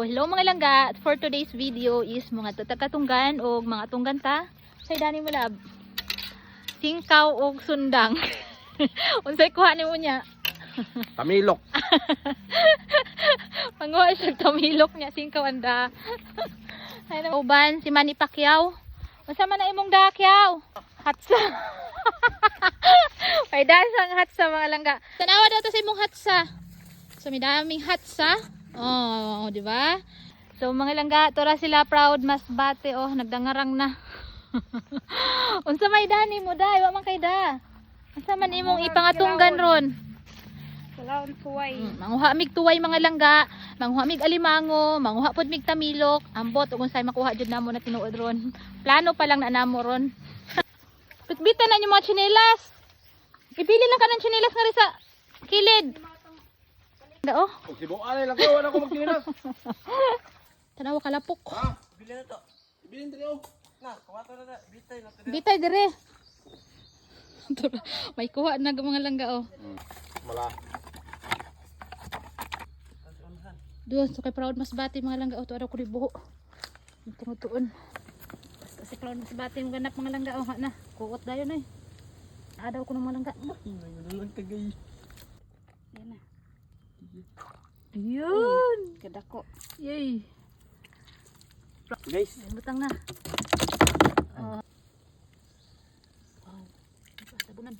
So, hello mga langga. For today's video is mga tatakatunggan o mga tunggan ta. Say dani mo lab. Singkaw o sundang. Unsay kuha nimo nya? Tamilok. Panguha siya tamilok niya singkaw anda. Ay na uban si Manny Pacquiao. Unsa man na imong dakyaw? Hatsa. May dasang hatsa mga langga. Tanawa daw to sa imong hatsa. So may daming hatsa. Oh, di ba? So mga langga, tora sila proud mas bate oh, nagdangarang na. Unsa may dani mo dai, wa man kay da. Unsa man imong ipangatunggan ron? Kalaon tuway. Manguha mig tuway mga langga, manguha mig alimango, manguha pod mig tamilok, ambot ug unsay makuha jud namo na tinuod ron. Plano pa lang na namo ron. Bitbitan na niyo mga tsinelas. Ipili lang ka ng tsinelas nga rin sa kilid. Dao. Kung sibuan lang ko, wala ko magkinilas. Tanawa kalapok. Ha? Bili na to. Ibilin dito. Na, kawato na na. Bitay na to. Bitay dire. May kuha na mga langga oh. Mala. Doon so kay proud mas bati mga langga oh, to araw ko buho. Tumutuon. Basta si proud mas bati mga ganap mga langga oh, ha na. Kuot dayon eh. Adaw ko ng mga langga. Nagulang kagay. Yan na. Ayun. Kadako. Yay. Guys. Butang na. Oh. Wow. Tabunan.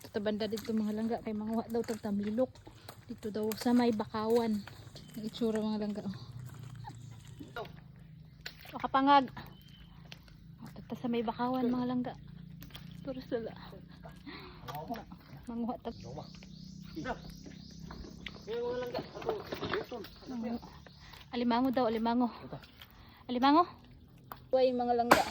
Ito banda dito mga langga kay manguha daw tag tamilok. Dito daw sa may bakawan. Ang itsura mga langga. Makapangag. Tata sa may bakawan mga langga. Turos lala. Manguha tag. Alimango daw, alimango. Alimango? Huwag mga langga.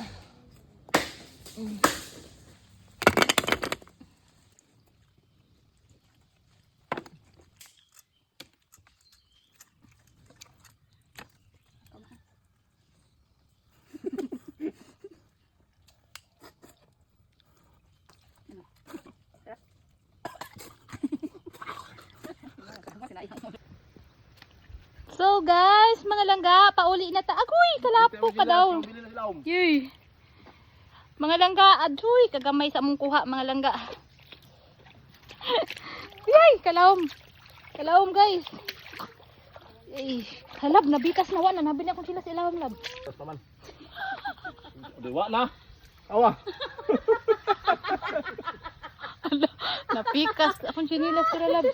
So guys, mga langga, pauli na ta. Agoy, kalapo ka daw. Yay. Mga langga, adoy, kagamay sa mong kuha, mga langga. Yay, kalawom. Kalawom guys. Yay. Halab, nabitas na wana. Nabi na akong sila sa ilawom lab. Taman. Diwa na. Awa. Napikas akong sinilas sa lab.